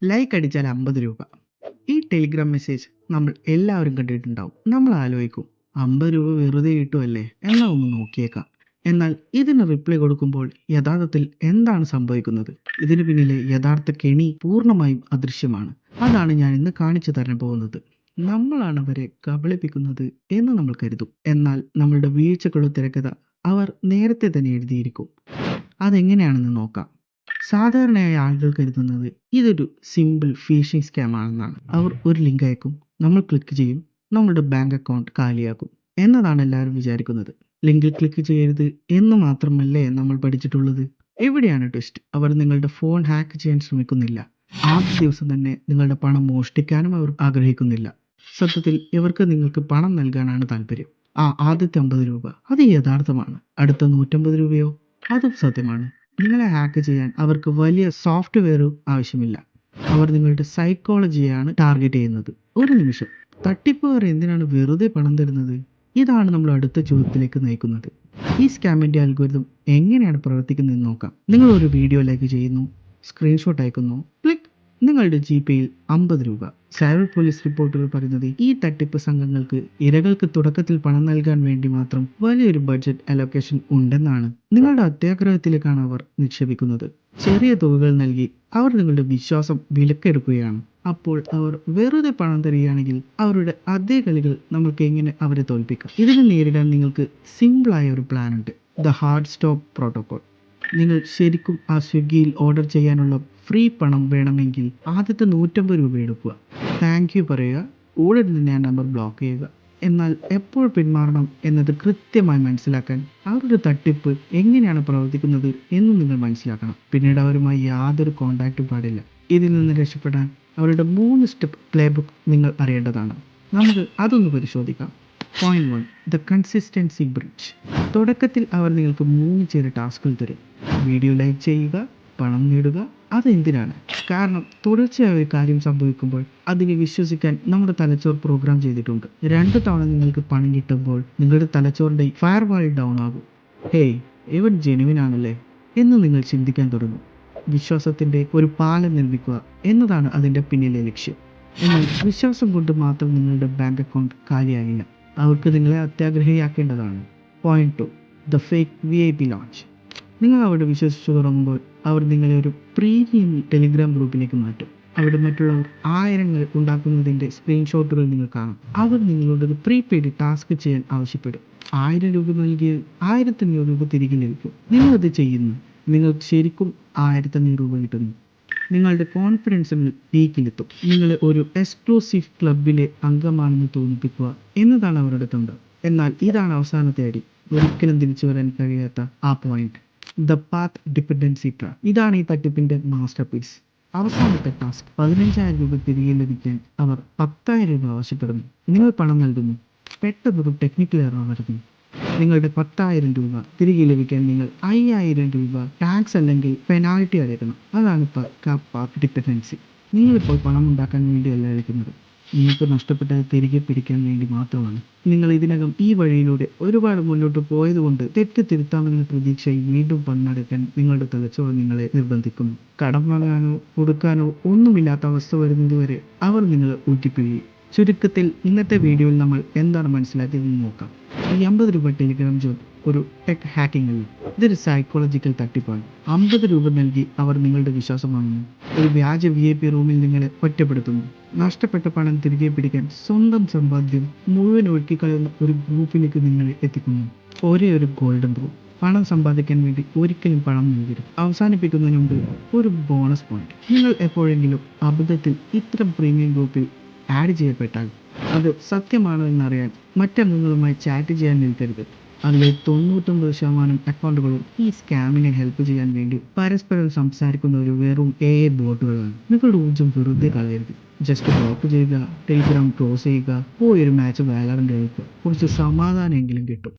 Like അടിച്ചാൽ 50 രൂപ. ഈ ടെലിഗ്രാം മെസ്സേജ് നമ്മൾ എല്ലാവരും കണ്ടിട്ടുണ്ടാവും. നമ്മൾ ആലോചിക്കും 50 രൂപ വെറുതെ കിട്ടുമല്ലേ, എന്നാൽ ഒന്ന് നോക്കിയേക്കാം. എന്നാൽ ഇതിന് റിപ്ലൈ കൊടുക്കുമ്പോൾ യഥാർത്ഥത്തിൽ എന്താണ് സംഭവിക്കുന്നത്? ഇതിന് പിന്നിലെ യഥാർത്ഥ കെണി പൂർണ്ണമായും അദൃശ്യമാണ്. അതാണ് ഞാൻ ഇന്ന് കാണിച്ചു തരാൻ പോകുന്നത്. നമ്മളാണ് അവരെ കബളിപ്പിക്കുന്നത് എന്ന് നമ്മൾ കരുതും. എന്നാൽ നമ്മളുടെ വീഴ്ചകളുടെ തിരക്കഥ അവർ നേരത്തെ തന്നെ എഴുതിയിരിക്കും. അതെങ്ങനെയാണെന്ന് നോക്കാം. സാധാരണയായി ആളുകൾ കരുതുന്നത് ഇതൊരു സിമ്പിൾ ഫിഷിംഗ് സ്കാം ആണെന്നാണ്. അവർ ഒരു ലിങ്ക് അയക്കും, നമ്മൾ ക്ലിക്ക് ചെയ്യും, നമ്മളുടെ ബാങ്ക് അക്കൗണ്ട് കാലിയാക്കും എന്നതാണ് എല്ലാവരും വിചാരിക്കുന്നത്. ലിങ്കിൽ ക്ലിക്ക് ചെയ്യരുത് എന്ന് മാത്രമല്ലേ നമ്മൾ പഠിച്ചിട്ടുള്ളത്? എവിടെയാണ് ട്വിസ്റ്റ്? അവർ നിങ്ങളുടെ ഫോൺ ഹാക്ക് ചെയ്യാൻ ശ്രമിക്കുന്നില്ല. ആദ്യ ദിവസം തന്നെ നിങ്ങളുടെ പണം മോഷ്ടിക്കാനും അവർ ആഗ്രഹിക്കുന്നില്ല. സത്യത്തിൽ ഇവർക്ക് നിങ്ങൾക്ക് പണം നൽകാനാണ് താല്പര്യം. ആദ്യത്തെ 50 രൂപ അത് യഥാർത്ഥമാണ്. അടുത്ത 150 രൂപയോ അതും സത്യമാണ്. നിങ്ങളെ ഹാക്ക് ചെയ്യാൻ അവർക്ക് വലിയ സോഫ്റ്റ്വെയറും ആവശ്യമില്ല. അവർ നിങ്ങളുടെ സൈക്കോളജിയാണ് ടാർഗറ്റ് ചെയ്യുന്നത്. ഒരു നിമിഷം, തട്ടിപ്പുകാർ എന്തിനാണ് വെറുതെ പണം തരുന്നത്? ഇതാണ് നമ്മൾ അടുത്ത ചോദ്യത്തിലേക്ക് നയിക്കുന്നത്. ഈ സ്കാമിൻ്റെ അൽഗോരിതം എങ്ങനെയാണ് പ്രവർത്തിക്കുന്നതെന്ന് നോക്കാം. നിങ്ങൾ ഒരു വീഡിയോ ലൈക്ക് ചെയ്യുന്നു, സ്ക്രീൻഷോട്ട് അയക്കുന്നു, ക്ലിക്ക്, നിങ്ങളുടെ ജിപേയിൽ 50 രൂപ. സൈബർ പോലീസ് റിപ്പോർട്ടുകൾ പറയുന്നത് ഈ തട്ടിപ്പ് സംഘങ്ങൾക്ക് ഇരകൾക്ക് തുടക്കത്തിൽ പണം നൽകാൻ വേണ്ടി മാത്രം വലിയൊരു ബഡ്ജറ്റ് അലോക്കേഷൻ ഉണ്ടെന്നാണ്. നിങ്ങളുടെ അത്യാഗ്രഹത്തിലേക്കാണ് അവർ നിക്ഷേപിക്കുന്നത്. ചെറിയ തുകകൾ നൽകി അവർ നിങ്ങളുടെ വിശ്വാസം വിലക്കെടുക്കുകയാണ്. അപ്പോൾ അവർ വെറുതെ പണം തരികയാണെങ്കിൽ അവരുടെ അതേ കളികൾ നമുക്ക് എങ്ങനെ അവരെ തോൽപ്പിക്കാം? ഇതിനെ നേരിടാൻ നിങ്ങൾക്ക് സിമ്പിളായ ഒരു പ്ലാൻ ഉണ്ട്. The hard stop protocol. നിങ്ങൾ ശരിക്കും ആ സ്വിഗ്ഗിയിൽ ഓർഡർ ചെയ്യാനുള്ള ഫ്രീ പണം വേണമെങ്കിൽ ആദ്യത്തെ 150 രൂപ എടുക്കുക, താങ്ക് യു പറയുക, ഉടൻ തന്നെ ആ നമ്പർ ബ്ലോക്ക് ചെയ്യുക. എന്നാൽ എപ്പോൾ പിന്മാറണം എന്നത് കൃത്യമായി മനസ്സിലാക്കാൻ അവരുടെ തട്ടിപ്പ് എങ്ങനെയാണ് പ്രവർത്തിക്കുന്നത് എന്ന് നിങ്ങൾ മനസ്സിലാക്കണം. പിന്നീട് അവരുമായി യാതൊരു കോണ്ടാക്റ്റും പാടില്ല. ഇതിൽ നിന്ന് രക്ഷപ്പെടാൻ അവരുടെ 3 സ്റ്റെപ്പ് പ്ലേ ബുക്ക് നിങ്ങൾ അറിയേണ്ടതാണ്. നമുക്ക് അതൊന്ന് പരിശോധിക്കാം. Point 1, the consistency bridge. തുടക്കത്തിൽ അവർ നിങ്ങൾക്ക് 3 ചെറിയ ടാസ്കുകൾ തരും. വീഡിയോ ലൈക്ക് ചെയ്യുക, പണം നേടുക. അതെന്തിനാണ്? കാരണം തുടർച്ചയായ ഒരു കാര്യം സംഭവിക്കുമ്പോൾ അതിനെ വിശ്വസിക്കാൻ നമ്മുടെ തലച്ചോർ പ്രോഗ്രാം ചെയ്തിട്ടുണ്ട്. 2 തവണ നിങ്ങൾക്ക് പണം കിട്ടുമ്പോൾ നിങ്ങളുടെ തലച്ചോറിൻ്റെ ഫയർവാൾ ഡൗൺ ആകും. ഹേയ്, ഇവൻ ജെനുവിൻ ആണല്ലേ എന്ന് നിങ്ങൾ ചിന്തിക്കാൻ തുടങ്ങും. വിശ്വാസത്തിൻ്റെ ഒരു പാലം നിർമ്മിക്കുക എന്നതാണ് അതിൻ്റെ പിന്നിലെ ലക്ഷ്യം. എന്നാൽ വിശ്വാസം കൊണ്ട് മാത്രം നിങ്ങളുടെ ബാങ്ക് അക്കൗണ്ട് കാലിയാകില്ല. അവർക്ക് നിങ്ങളെ അത്യാഗ്രഹിയാക്കേണ്ടതാണ്. Point 2, the fake VIP lounge. നിങ്ങൾ അവിടെ വിശ്വസിച്ചു തുടങ്ങുമ്പോൾ അവർ നിങ്ങളെ ഒരു പ്രീമിയം ടെലിഗ്രാം ഗ്രൂപ്പിലേക്ക് മാറ്റും. അവിടെ മറ്റുള്ളവർ ആയിരങ്ങൾ ഉണ്ടാക്കുന്നതിൻ്റെ സ്ക്രീൻഷോട്ടുകൾ നിങ്ങൾ കാണും. അവർ നിങ്ങളോട് ഒരു പ്രീപെയ്ഡ് ടാസ്ക് ചെയ്യാൻ ആവശ്യപ്പെടും. 1000 രൂപ നൽകിയ 1500 രൂപ തിരികെ ലഭിക്കും. നിങ്ങളത് ചെയ്യുന്നു, നിങ്ങൾക്ക് ശരിക്കും 1500 രൂപ കിട്ടുന്നു. നിങ്ങളുടെ കോൺഫിഡൻസ് പീക്കിലെത്തും. നിങ്ങളെ ഒരു എക്സ്ക്ലൂസീവ് ക്ലബിലെ അംഗമാണെന്ന് തോന്നിപ്പിക്കുക എന്നതാണ് അവരുടെ തന്ത്രം. എന്നാൽ ഇതാണ് അവസാനത്തെ അടി, ഒരിക്കലും തിരിച്ചു വരാൻ കഴിയാത്ത ആ point, the path dependency trap. ഇതാണ് ഈ തട്ടിപ്പിൻ്റെ മാസ്റ്റർ പീസ്. അവസാനത്തെ ടാസ്ക്, 15000 രൂപ തിരികെ ലഭിക്കാൻ അവർ 10000 രൂപ ആവശ്യപ്പെടുന്നു. നിങ്ങൾ പണം നൽകുന്നു, പെട്ടെന്നൊരു ടെക്നിക്കൽ എറർ വരുന്നു. നിങ്ങളുടെ 10000 രൂപ തിരികെ ലഭിക്കാൻ നിങ്ങൾ 5000 രൂപ ടാക്സ് അല്ലെങ്കിൽ പെനാൽറ്റി അടയ്ക്കണം. അതാണ് പാത്ത് ഡിപ്പെൻഡൻസി. നിങ്ങളിപ്പോൾ പണം ഉണ്ടാക്കാൻ വേണ്ടിയല്ല അയക്കുന്നത്, നിങ്ങൾക്ക് നഷ്ടപ്പെട്ടത് തിരികെ പിടിക്കാൻ വേണ്ടി മാത്രമാണ്. നിങ്ങൾ ഇതിനകം ഈ വഴിയിലൂടെ ഒരുപാട് മുന്നോട്ട് പോയതുകൊണ്ട് തെറ്റ് തിരുത്താമെന്ന പ്രതീക്ഷയിൽ വീണ്ടും പണമടയ്ക്കാൻ നിങ്ങളുടെ തലച്ചോർ നിങ്ങളെ നിർബന്ധിക്കുന്നു. കടം വാങ്ങാനോ കൊടുക്കാനോ ഒന്നുമില്ലാത്ത അവസ്ഥ വരുന്നതുവരെ അവർ നിങ്ങളെ ഊറ്റിപ്പിഴിയും. ചുരുക്കത്തിൽ ഇന്നത്തെ വീഡിയോയിൽ നമ്മൾ എന്താണ് മനസ്സിലാക്കിയതെന്ന് നോക്കാം. ഈ 50 രൂപ ടെലിഗ്രാം ജോബ് ഒരു ടെക് ഹാക്കിംഗ് അല്ല, ഇതൊരു സൈക്കോളജിക്കൽ തട്ടിപ്പാണ്. 50 രൂപ നൽകി അവർ നിങ്ങളുടെ വിശ്വാസം വാങ്ങുന്നു. ഒരു വ്യാജ VIP റൂമിൽ നിങ്ങളെ ഒറ്റപ്പെടുത്തുന്നു. നഷ്ടപ്പെട്ട പണം തിരികെ പിടിക്കാൻ സ്വന്തം സമ്പാദ്യം മുഴുവൻ ഒഴുക്കിക്കളയുന്ന ഒരു ഗ്രൂപ്പിലേക്ക് നിങ്ങളെ എത്തിക്കുന്നു. ഒരേ ഒരു ഗോൾഡൻ റൂൾ, പണം സമ്പാദിക്കാൻ വേണ്ടി ഒരിക്കലും പണം നൽകരുത്. അവസാനിപ്പിക്കുന്നതിന് മുമ്പ് ഒരു ബോണസ് പോയിന്റ്, നിങ്ങൾ എപ്പോഴെങ്കിലും അബദ്ധത്തിൽ ഇത്തരം പ്രീമിയം ഗ്രൂപ്പിൽ ആഡ് ചെയ്യപ്പെട്ടാൽ അത് സത്യമാണോ എന്നറിയാൻ മറ്റംഗങ്ങളുമായി ചാറ്റ് ചെയ്യാൻ നിൽക്കരുത്. അതിലെ 99% അക്കൗണ്ടുകളും ഈ സ്കാമിനെ ഹെൽപ്പ് ചെയ്യാൻ വേണ്ടി പരസ്പരം സംസാരിക്കുന്ന ഒരു വെറും AI ബോട്ടുകളാണ്. നിങ്ങളുടെ ഊർജ്ജം വെറുതെ കളയരുത്. ജസ്റ്റ് ബ്ലോക്ക് ചെയ്യുക, ടെലിഗ്രാം ക്ലോസ് ചെയ്യുക, പോയൊരു മാച്ച് വാലറന്റ് കളിക്കുക. കുറച്ച് സമാധാനമെങ്കിലും കിട്ടും.